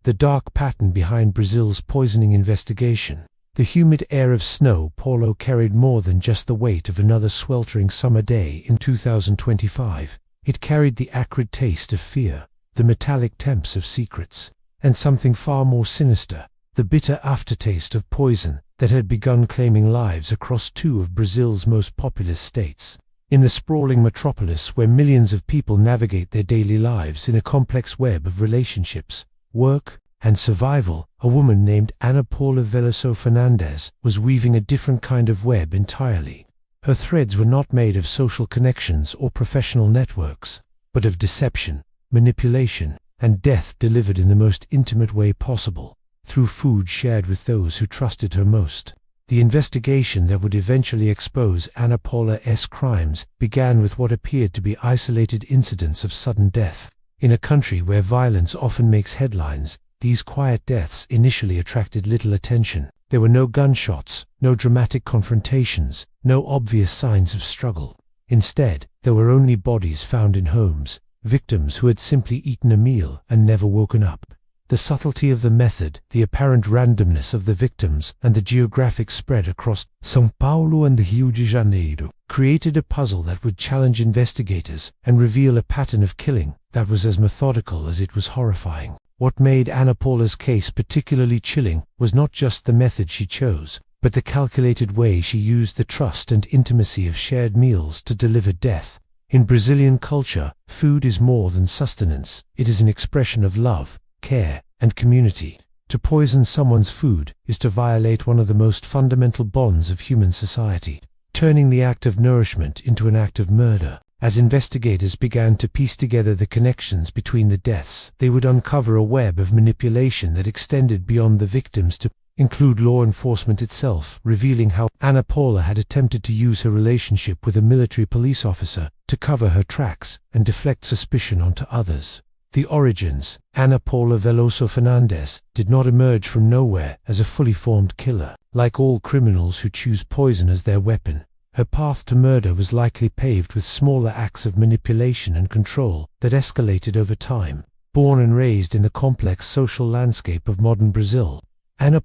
the dark pattern behind Brazil's poisoning investigation. The humid air of São Paulo carried more than just the weight of another sweltering summer day in 2025. It carried the acrid taste of fear, the metallic temps of secrets, and something far more sinister, the bitter aftertaste of poison that had begun claiming lives across two of Brazil's most populous states. In the sprawling metropolis where millions of people navigate their daily lives in a complex web of relationships, work, and survival, a woman named Paula Veloso Fernandes was weaving a different kind of web entirely. Her threads were not made of social connections or professional networks, but of deception, manipulation, and death delivered in the most intimate way possible, through food shared with those who trusted her most. The investigation that would eventually expose Paula's crimes began with what appeared to be isolated incidents of sudden death. In a country where violence often makes headlines, these quiet deaths initially attracted little attention. There were no gunshots, no dramatic confrontations, no obvious signs of struggle. Instead, there were only bodies found in homes, victims who had simply eaten a meal and never woken up. The subtlety of the method, the apparent randomness of the victims, and the geographic spread across São Paulo and the Rio de Janeiro created a puzzle that would challenge investigators and reveal a pattern of killing that was as methodical as it was horrifying. What made Paula's case particularly chilling was not just the method she chose, but the calculated way she used the trust and intimacy of shared meals to deliver death. In Brazilian culture, food is more than sustenance. It is an expression of love, care, and community. To poison someone's food is to violate one of the most fundamental bonds of human society, turning the act of nourishment into an act of murder. As investigators began to piece together the connections between the deaths, they would uncover a web of manipulation that extended beyond the victims to include law enforcement itself, revealing how Paula had attempted to use her relationship with a military police officer to cover her tracks and deflect suspicion onto others. The origins. Paula Veloso Fernandes did not emerge from nowhere as a fully formed killer. Like all criminals who choose poison as their weapon, her path to murder was likely paved with smaller acts of manipulation and control that escalated over time. Born and raised in the complex social landscape of modern Brazil,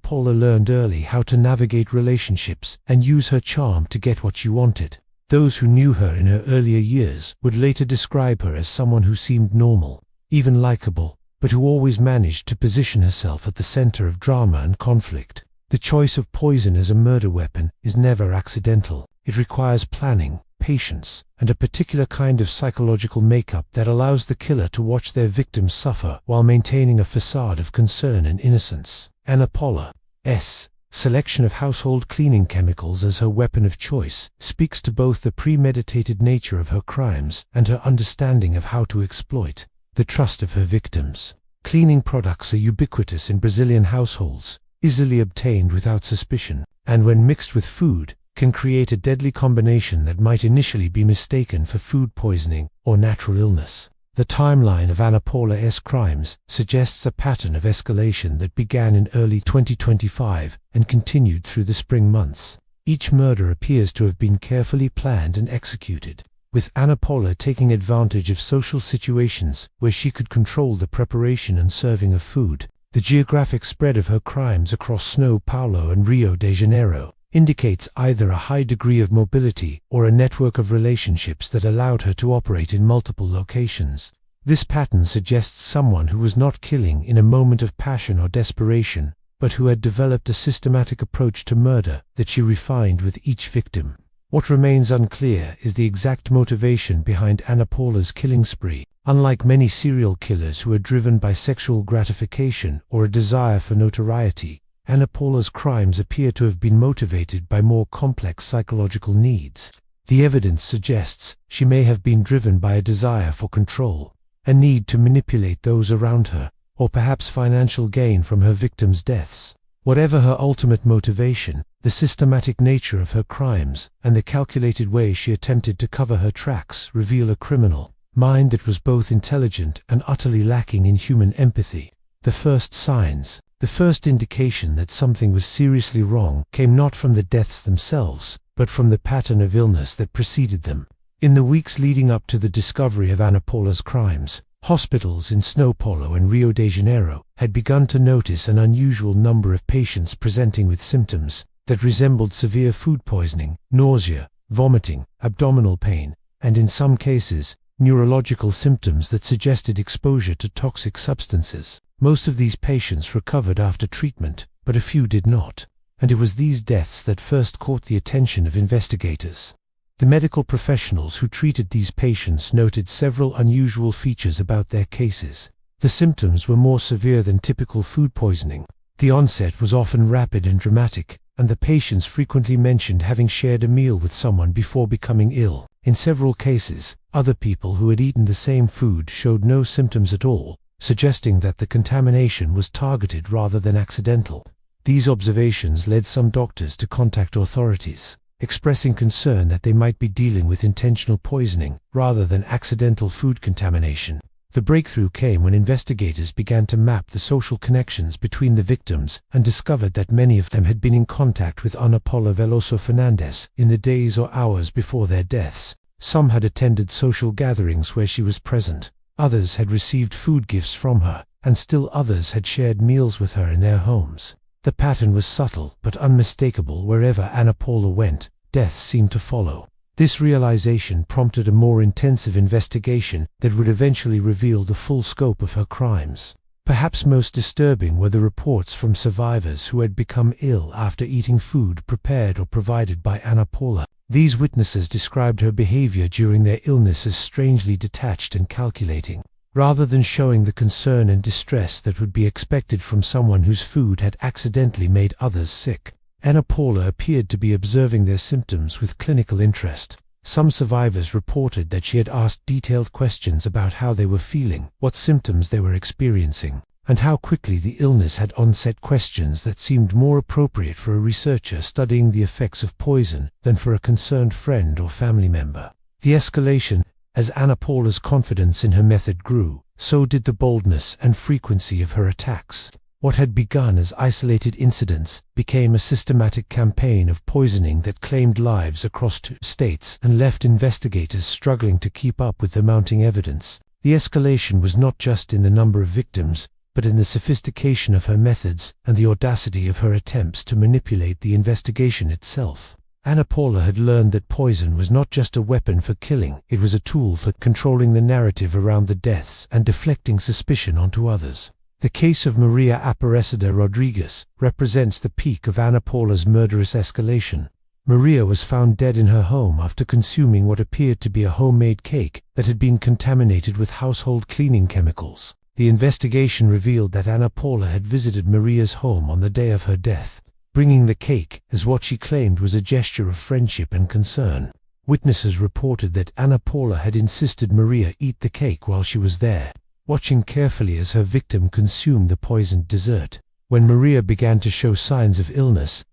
Paula learned early how to navigate relationships and use her charm to get what she wanted. Those who knew her in her earlier years would later describe her as someone who seemed normal, even likable, but who always managed to position herself at the center of drama and conflict. The choice of poison as a murder weapon is never accidental. It requires planning, patience, and a particular kind of psychological makeup that allows the killer to watch their victims suffer while maintaining a facade of concern and innocence. Paula's selection of household cleaning chemicals as her weapon of choice speaks to both the premeditated nature of her crimes and her understanding of how to exploit the trust of her victims. Cleaning products are ubiquitous in Brazilian households, easily obtained without suspicion, and when mixed with food, can create a deadly combination that might initially be mistaken for food poisoning or natural illness. The timeline of Paula's crimes suggests a pattern of escalation that began in early 2025 and continued through the spring months. Each murder appears to have been carefully planned and executed, with Paula taking advantage of social situations where she could control the preparation and serving of food. The geographic spread of her crimes across São Paulo and Rio de Janeiro indicates either a high degree of mobility or a network of relationships that allowed her to operate in multiple locations. This pattern suggests someone who was not killing in a moment of passion or desperation, but who had developed a systematic approach to murder that she refined with each victim. What remains unclear is the exact motivation behind Paula's killing spree. Unlike many serial killers who are driven by sexual gratification or a desire for notoriety, Paula's crimes appear to have been motivated by more complex psychological needs. The evidence suggests she may have been driven by a desire for control, a need to manipulate those around her, or perhaps financial gain from her victims' deaths. Whatever her ultimate motivation, the systematic nature of her crimes and the calculated way she attempted to cover her tracks reveal a criminal mind that was both intelligent and utterly lacking in human empathy. The first signs, the first indication that something was seriously wrong came not from the deaths themselves, but from the pattern of illness that preceded them. In the weeks leading up to the discovery of Paula's crimes, Hospitals in São Paulo and Rio de Janeiro had begun to notice an unusual number of patients presenting with symptoms that resembled severe food poisoning, nausea, vomiting, abdominal pain, and in some cases, neurological symptoms that suggested exposure to toxic substances. Most of these patients recovered after treatment, but a few did not, and it was these deaths that first caught the attention of investigators. The medical professionals who treated these patients noted several unusual features about their cases. The symptoms were more severe than typical food poisoning. The onset was often rapid and dramatic, and the patients frequently mentioned having shared a meal with someone before becoming ill. In several cases, other people who had eaten the same food showed no symptoms at all, suggesting that the contamination was targeted rather than accidental. These observations led some doctors to contact authorities, expressing concern that they might be dealing with intentional poisoning rather than accidental food contamination. The breakthrough came when investigators began to map the social connections between the victims and discovered that many of them had been in contact with Paula Veloso Fernandes in the days or hours before their deaths. Some had attended social gatherings where she was present, others had received food gifts from her, and still others had shared meals with her in their homes. The pattern was subtle but unmistakable. Wherever Paula went, death seemed to follow. This realization prompted a more intensive investigation that would eventually reveal the full scope of her crimes. Perhaps most disturbing were the reports from survivors who had become ill after eating food prepared or provided by Paula. These witnesses described her behavior during their illness as strangely detached and calculating. Rather than showing the concern and distress that would be expected from someone whose food had accidentally made others sick, Paula appeared to be observing their symptoms with clinical interest. Some survivors reported that she had asked detailed questions about how they were feeling, what symptoms they were experiencing, and how quickly the illness had onset, questions that seemed more appropriate for a researcher studying the effects of poison than for a concerned friend or family member. The escalation. As Paula's confidence in her method grew, so did the boldness and frequency of her attacks. What had begun as isolated incidents became a systematic campaign of poisoning that claimed lives across 2 states and left investigators struggling to keep up with the mounting evidence. The escalation was not just in the number of victims, but in the sophistication of her methods and the audacity of her attempts to manipulate the investigation itself. Paula had learned that poison was not just a weapon for killing, it was a tool for controlling the narrative around the deaths and deflecting suspicion onto others. The case of Maria Aparecida Rodriguez represents the peak of Paula's murderous escalation. Maria was found dead in her home after consuming what appeared to be a homemade cake that had been contaminated with household cleaning chemicals. The investigation revealed that Paula had visited Maria's home on the day of her death, bringing the cake as what she claimed was a gesture of friendship and concern. Witnesses reported that Paula had insisted Maria eat the cake while she was there, watching carefully as her victim consumed the poisoned dessert. When Maria began to show signs of illness,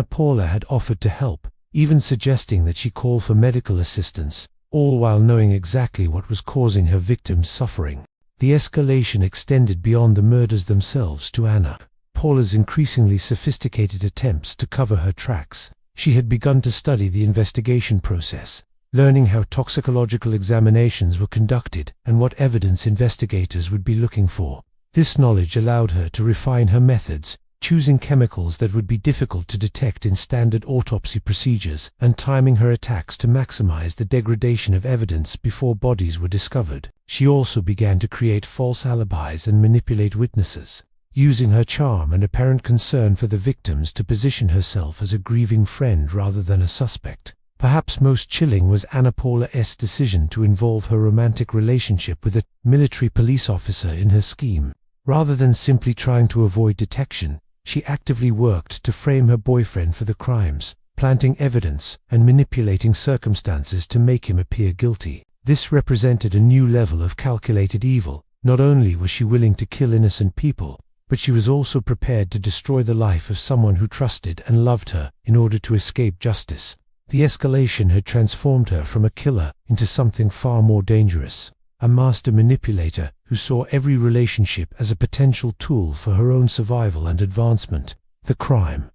Paula had offered to help, even suggesting that she call for medical assistance, all while knowing exactly what was causing her victim's suffering. The escalation extended beyond the murders themselves to Paula's increasingly sophisticated attempts to cover her tracks. She had begun to study the investigation process, learning how toxicological examinations were conducted and what evidence investigators would be looking for. This knowledge allowed her to refine her methods, choosing chemicals that would be difficult to detect in standard autopsy procedures and timing her attacks to maximize the degradation of evidence before bodies were discovered. She also began to create false alibis and manipulate witnesses, using her charm and apparent concern for the victims to position herself as a grieving friend rather than a suspect. Perhaps most chilling was Paula's decision to involve her romantic relationship with a military police officer in her scheme. Rather than simply trying to avoid detection, she actively worked to frame her boyfriend for the crimes, planting evidence and manipulating circumstances to make him appear guilty. This represented a new level of calculated evil. Not only was she willing to kill innocent people, but she was also prepared to destroy the life of someone who trusted and loved her in order to escape justice. The escalation had transformed her from a killer into something far more dangerous, a master manipulator who saw every relationship as a potential tool for her own survival and advancement. The crime.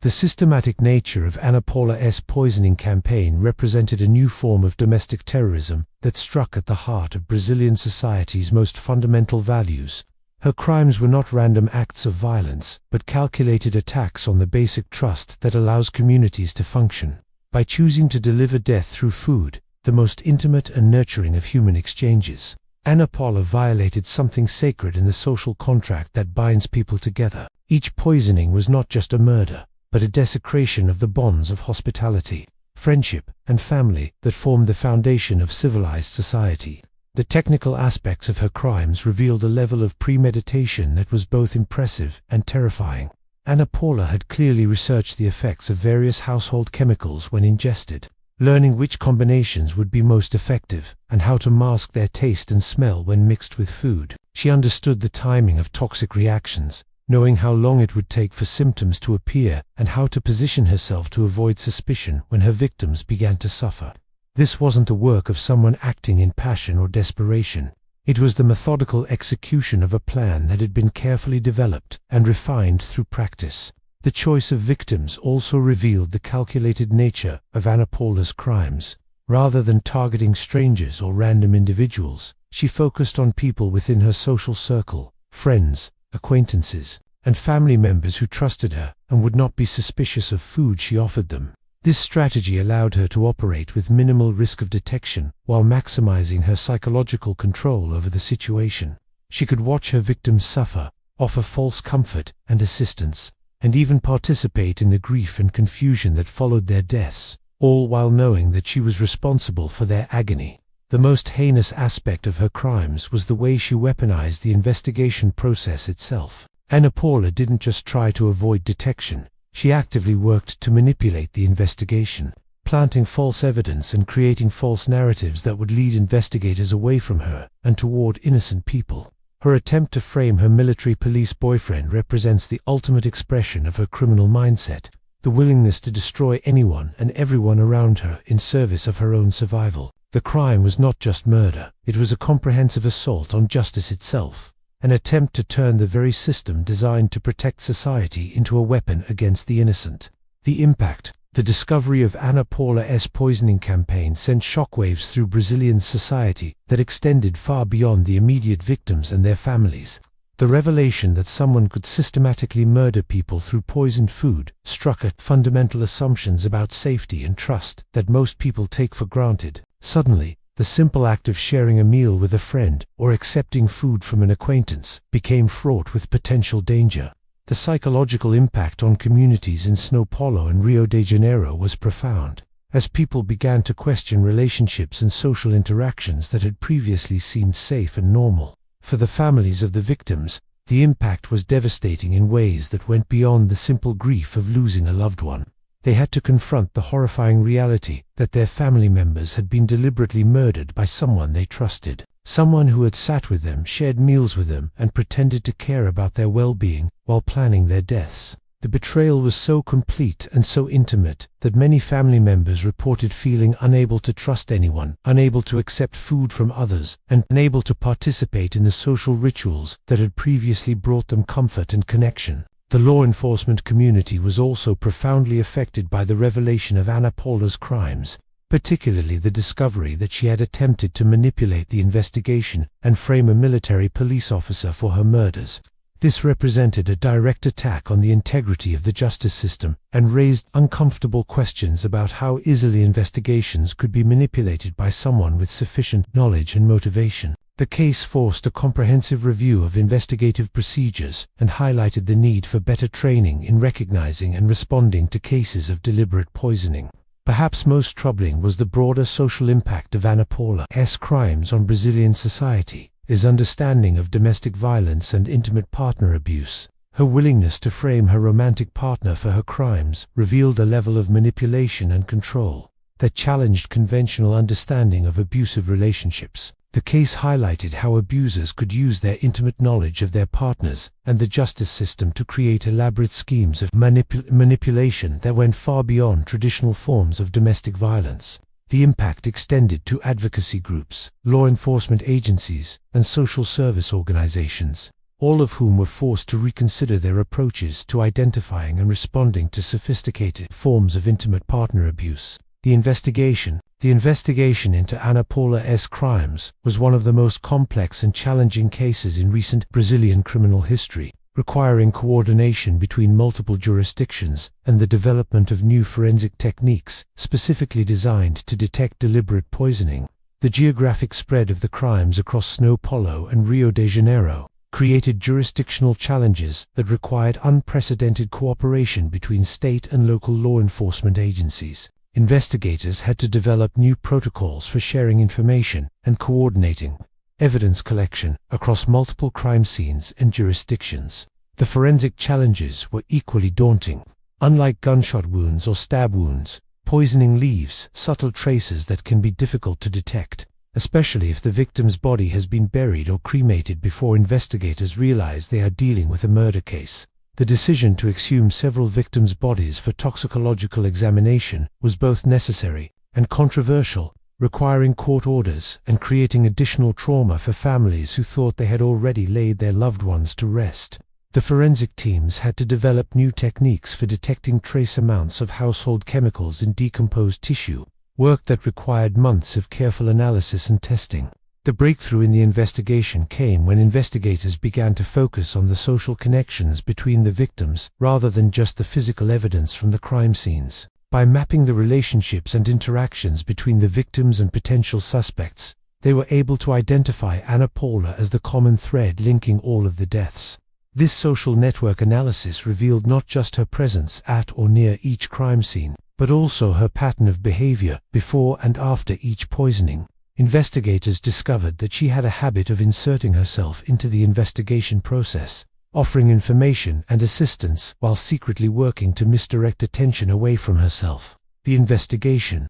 The systematic nature of Ana Paula's poisoning campaign represented a new form of domestic terrorism that struck at the heart of Brazilian society's most fundamental values. Her crimes were not random acts of violence, but calculated attacks on the basic trust that allows communities to function. By choosing to deliver death through food, the most intimate and nurturing of human exchanges, Ana Paula violated something sacred in the social contract that binds people together. Each poisoning was not just a murder, but a desecration of the bonds of hospitality, friendship, and family that formed the foundation of civilized society. The technical aspects of her crimes revealed a level of premeditation that was both impressive and terrifying. Ana Paula had clearly researched the effects of various household chemicals when ingested, learning which combinations would be most effective and how to mask their taste and smell when mixed with food. She understood the timing of toxic reactions, knowing how long it would take for symptoms to appear and how to position herself to avoid suspicion when her victims began to suffer. This wasn't the work of someone acting in passion or desperation. It was the methodical execution of a plan that had been carefully developed and refined through practice. The choice of victims also revealed the calculated nature of Ana Paula's crimes. Rather than targeting strangers or random individuals, she focused on people within her social circle, friends, acquaintances, and family members who trusted her and would not be suspicious of food she offered them. This strategy allowed her to operate with minimal risk of detection while maximizing her psychological control over the situation. She could watch her victims suffer, offer false comfort and assistance, and even participate in the grief and confusion that followed their deaths, all while knowing that she was responsible for their agony. The most heinous aspect of her crimes was the way she weaponized the investigation process itself. Ana Paula didn't just try to avoid detection. She actively worked to manipulate the investigation, planting false evidence and creating false narratives that would lead investigators away from her and toward innocent people. Her attempt to frame her military police boyfriend represents the ultimate expression of her criminal mindset, the willingness to destroy anyone and everyone around her in service of her own survival. The crime was not just murder, it was a comprehensive assault on justice itself. An attempt to turn the very system designed to protect society into a weapon against the innocent. The impact, the discovery of Ana Paula's poisoning campaign sent shockwaves through Brazilian society that extended far beyond the immediate victims and their families. The revelation that someone could systematically murder people through poisoned food struck at fundamental assumptions about safety and trust that most people take for granted. Suddenly, the simple act of sharing a meal with a friend or accepting food from an acquaintance became fraught with potential danger. The psychological impact on communities in São Paulo and Rio de Janeiro was profound, as people began to question relationships and social interactions that had previously seemed safe and normal. For the families of the victims, the impact was devastating in ways that went beyond the simple grief of losing a loved one. They had to confront the horrifying reality that their family members had been deliberately murdered by someone they trusted, someone who had sat with them, shared meals with them, and pretended to care about their well-being while planning their deaths. The betrayal was so complete and so intimate that many family members reported feeling unable to trust anyone, unable to accept food from others, and unable to participate in the social rituals that had previously brought them comfort and connection. The law enforcement community was also profoundly affected by the revelation of Ana Paula's crimes, particularly the discovery that she had attempted to manipulate the investigation and frame a military police officer for her murders. This represented a direct attack on the integrity of the justice system and raised uncomfortable questions about how easily investigations could be manipulated by someone with sufficient knowledge and motivation. The case forced a comprehensive review of investigative procedures and highlighted the need for better training in recognizing and responding to cases of deliberate poisoning. Perhaps most troubling was the broader social impact of Ana Paula's crimes on Brazilian society. His understanding of domestic violence and intimate partner abuse. Her willingness to frame her romantic partner for her crimes revealed a level of manipulation and control that challenged conventional understanding of abusive relationships. The case highlighted how abusers could use their intimate knowledge of their partners and the justice system to create elaborate schemes of manipulation that went far beyond traditional forms of domestic violence. The impact extended to advocacy groups, law enforcement agencies, and social service organizations. all of whom were forced to reconsider their approaches to identifying and responding to sophisticated forms of intimate partner abuse. The investigation into Ana Paula's crimes was one of the most complex and challenging cases in recent Brazilian criminal history, requiring coordination between multiple jurisdictions and the development of new forensic techniques specifically designed to detect deliberate poisoning. The geographic spread of the crimes across São Paulo and Rio de Janeiro created jurisdictional challenges that required unprecedented cooperation between state and local law enforcement agencies. Investigators had to develop new protocols for sharing information and coordinating evidence collection across multiple crime scenes and jurisdictions. The forensic challenges were equally daunting. Unlike gunshot wounds or stab wounds, poisoning leaves subtle traces that can be difficult to detect, especially if the victim's body has been buried or cremated before investigators realize they are dealing with a murder case. The decision to exhume several victims' bodies for toxicological examination was both necessary and controversial, requiring court orders and creating additional trauma for families who thought they had already laid their loved ones to rest. The forensic teams had to develop new techniques for detecting trace amounts of household chemicals in decomposed tissue, work that required months of careful analysis and testing. The breakthrough in the investigation came when investigators began to focus on the social connections between the victims rather than just the physical evidence from the crime scenes. By mapping the relationships and interactions between the victims and potential suspects, they were able to identify Ana Paula as the common thread linking all of the deaths. This social network analysis revealed not just her presence at or near each crime scene, but also her pattern of behavior before and after each poisoning. Investigators discovered that she had a habit of inserting herself into the investigation process, offering information and assistance while secretly working to misdirect attention away from herself. The investigation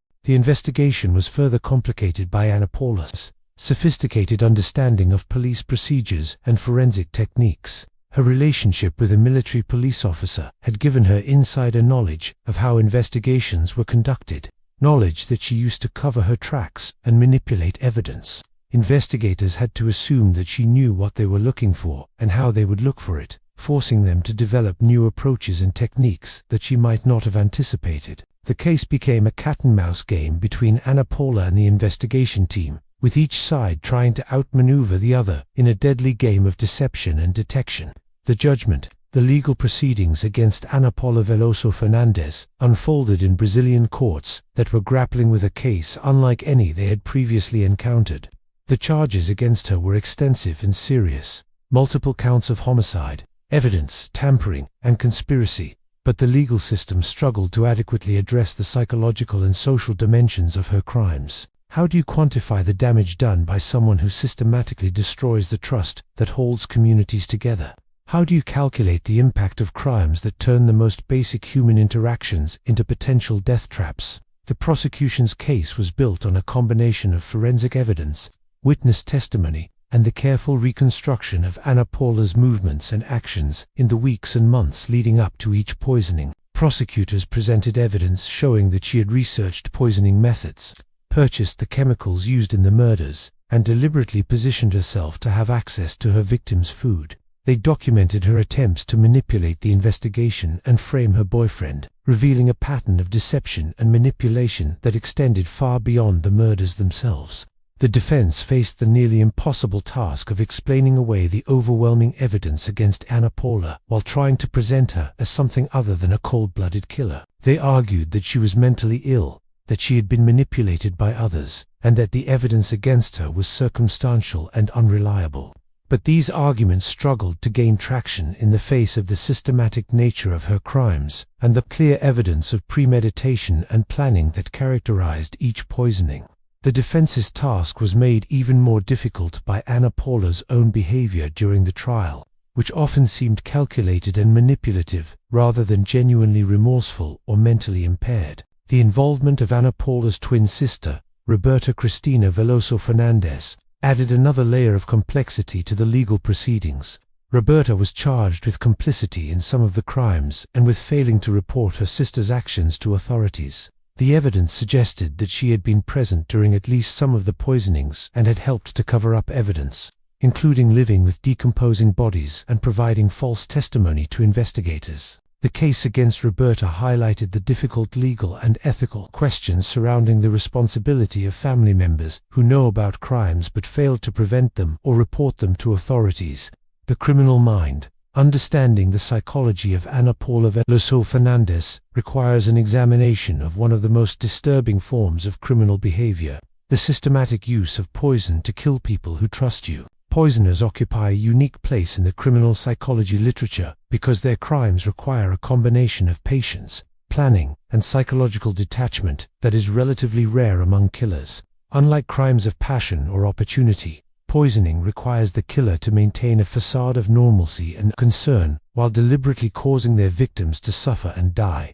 was further complicated by Ana Paula's sophisticated understanding of police procedures and forensic techniques. Her relationship with a military police officer had given her insider knowledge of how investigations were conducted, knowledge that she used to cover her tracks and manipulate evidence. Investigators had to assume that she knew what they were looking for and how they would look for it, forcing them to develop new approaches and techniques that she might not have anticipated. The case became a cat-and-mouse game between Ana Paula and the investigation team, with each side trying to outmaneuver the other in a deadly game of deception and detection. The legal proceedings against Ana Paula Veloso Fernandes unfolded in Brazilian courts that were grappling with a case unlike any they had previously encountered. The charges against her were extensive and serious: multiple counts of homicide, evidence tampering, and conspiracy. But the legal system struggled to adequately address the psychological and social dimensions of her crimes. How do you quantify the damage done by someone who systematically destroys the trust that holds communities together? How do you calculate the impact of crimes that turn the most basic human interactions into potential death traps? The prosecution's case was built on a combination of forensic evidence, witness testimony, and the careful reconstruction of Ana Paula's movements and actions in the weeks and months leading up to each poisoning. Prosecutors presented evidence showing that she had researched poisoning methods, purchased the chemicals used in the murders, and deliberately positioned herself to have access to her victims' food. They documented her attempts to manipulate the investigation and frame her boyfriend, revealing a pattern of deception and manipulation that extended far beyond the murders themselves. The defense faced the nearly impossible task of explaining away the overwhelming evidence against Ana Paula while trying to present her as something other than a cold-blooded killer. They argued that she was mentally ill, that she had been manipulated by others, and that the evidence against her was circumstantial and unreliable. But these arguments struggled to gain traction in the face of the systematic nature of her crimes and the clear evidence of premeditation and planning that characterized each poisoning. The defense's task was made even more difficult by Ana Paula's own behavior during the trial, which often seemed calculated and manipulative rather than genuinely remorseful or mentally impaired. The involvement of Ana Paula's twin sister, Roberta Cristina Veloso Fernandes, added another layer of complexity to the legal proceedings. Roberta was charged with complicity in some of the crimes and with failing to report her sister's actions to authorities. The evidence suggested that she had been present during at least some of the poisonings and had helped to cover up evidence. including living with decomposing bodies and providing false testimony to investigators. The case against Roberta highlighted the difficult legal and ethical questions surrounding the responsibility of family members who know about crimes but fail to prevent them or report them to authorities. The criminal mind. Understanding the psychology of Paula Veloso Fernandes requires an examination of one of the most disturbing forms of criminal behavior: the systematic use of poison to kill people who trust you. Poisoners occupy a unique place in the criminal psychology literature because their crimes require a combination of patience, planning, and psychological detachment that is relatively rare among killers. Unlike crimes of passion or opportunity, poisoning requires the killer to maintain a facade of normalcy and concern while deliberately causing their victims to suffer and die.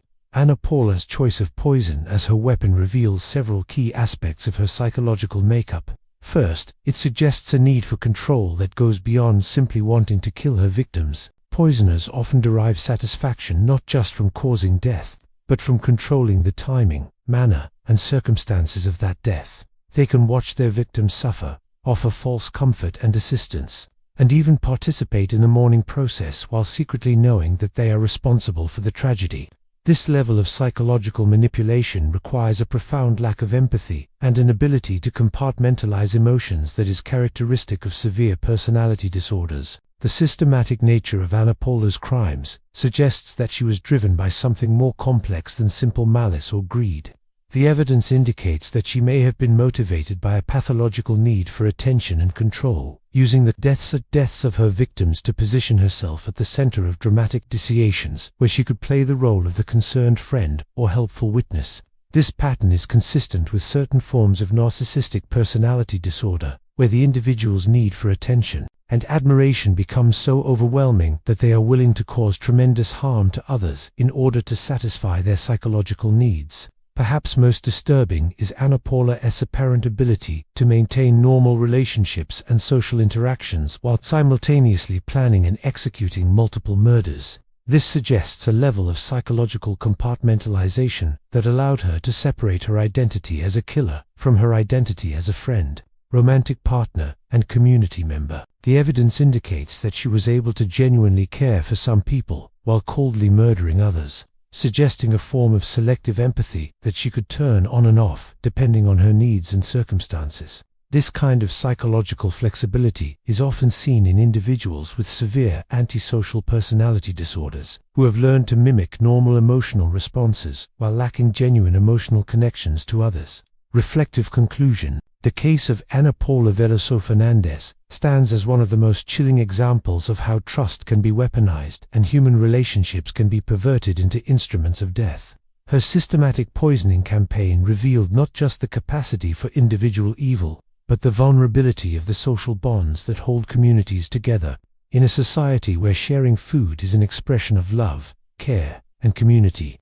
Paula's choice of poison as her weapon reveals several key aspects of her psychological makeup. First, it suggests a need for control that goes beyond simply wanting to kill her victims. Poisoners often derive satisfaction not just from causing death, but from controlling the timing, manner, and circumstances of that death. They can watch their victims suffer, offer false comfort and assistance, and even participate in the mourning process while secretly knowing that they are responsible for the tragedy. This level of psychological manipulation requires a profound lack of empathy and an ability to compartmentalize emotions that is characteristic of severe personality disorders. The systematic nature of Paula's crimes suggests that she was driven by something more complex than simple malice or greed. The evidence indicates that she may have been motivated by a pathological need for attention and control, using the deaths of her victims to position herself at the center of dramatic situations where she could play the role of the concerned friend or helpful witness. This pattern is consistent with certain forms of narcissistic personality disorder, where the individual's need for attention and admiration becomes so overwhelming that they are willing to cause tremendous harm to others in order to satisfy their psychological needs. Perhaps most disturbing is Paula's apparent ability to maintain normal relationships and social interactions while simultaneously planning and executing multiple murders. This suggests a level of psychological compartmentalization that allowed her to separate her identity as a killer from her identity as a friend, romantic partner, and community member. The evidence indicates that she was able to genuinely care for some people while coldly murdering others, suggesting a form of selective empathy that she could turn on and off depending on her needs and circumstances. This kind of psychological flexibility is often seen in individuals with severe antisocial personality disorders, who have learned to mimic normal emotional responses while lacking genuine emotional connections to others. Reflective conclusion. The case of Paula Veloso Fernandes stands as one of the most chilling examples of how trust can be weaponized and human relationships can be perverted into instruments of death. Her systematic poisoning campaign revealed not just the capacity for individual evil, but the vulnerability of the social bonds that hold communities together. In a society where sharing food is an expression of love, care, and community,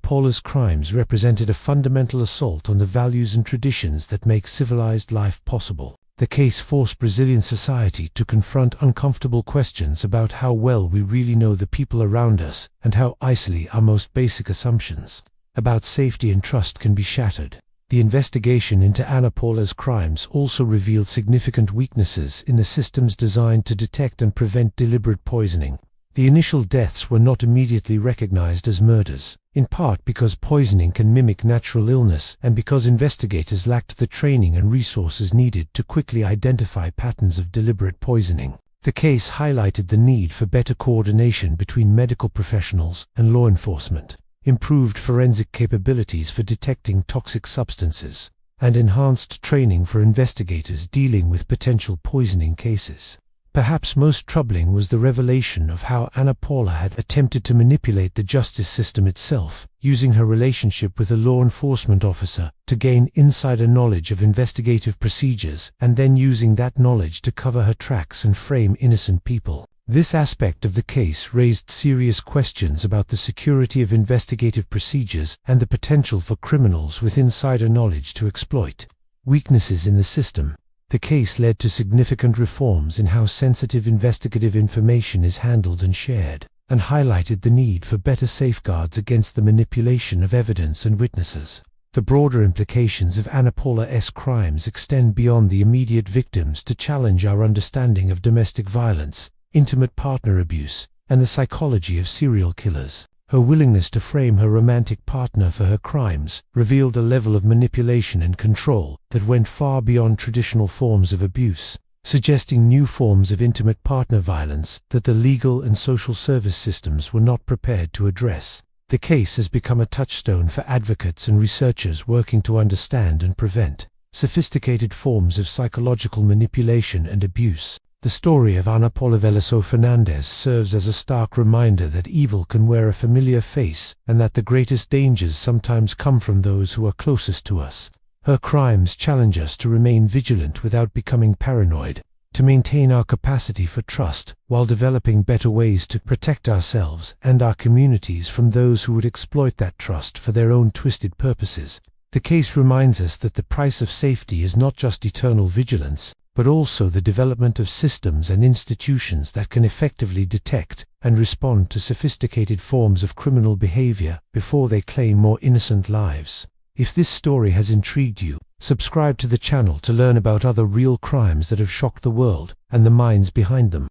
Paula's crimes represented a fundamental assault on the values and traditions that make civilized life possible. The case forced Brazilian society to confront uncomfortable questions about how well we really know the people around us and how easily our most basic assumptions about safety and trust can be shattered. The investigation into Paula's crimes also revealed significant weaknesses in the systems designed to detect and prevent deliberate poisoning. The initial deaths were not immediately recognized as murders, in part because poisoning can mimic natural illness and because investigators lacked the training and resources needed to quickly identify patterns of deliberate poisoning. The case highlighted the need for better coordination between medical professionals and law enforcement, improved forensic capabilities for detecting toxic substances, and enhanced training for investigators dealing with potential poisoning cases. Perhaps most troubling was the revelation of how Paula had attempted to manipulate the justice system itself, using her relationship with a law enforcement officer to gain insider knowledge of investigative procedures and then using that knowledge to cover her tracks and frame innocent people. This aspect of the case raised serious questions about the security of investigative procedures and the potential for criminals with insider knowledge to exploit weaknesses in the system. The case led to significant reforms in how sensitive investigative information is handled and shared, and highlighted the need for better safeguards against the manipulation of evidence and witnesses. The broader implications of Ana Paula's crimes extend beyond the immediate victims to challenge our understanding of domestic violence, intimate partner abuse, and the psychology of serial killers. Her willingness to frame her romantic partner for her crimes revealed a level of manipulation and control that went far beyond traditional forms of abuse, suggesting new forms of intimate partner violence that the legal and social service systems were not prepared to address. The case has become a touchstone for advocates and researchers working to understand and prevent sophisticated forms of psychological manipulation and abuse. The story of Ana Paula Veloso Fernandes serves as a stark reminder that evil can wear a familiar face and that the greatest dangers sometimes come from those who are closest to us. Her crimes challenge us to remain vigilant without becoming paranoid, to maintain our capacity for trust while developing better ways to protect ourselves and our communities from those who would exploit that trust for their own twisted purposes. The case reminds us that the price of safety is not just eternal vigilance, but also the development of systems and institutions that can effectively detect and respond to sophisticated forms of criminal behavior before they claim more innocent lives. If this story has intrigued you, subscribe to the channel to learn about other real crimes that have shocked the world and the minds behind them.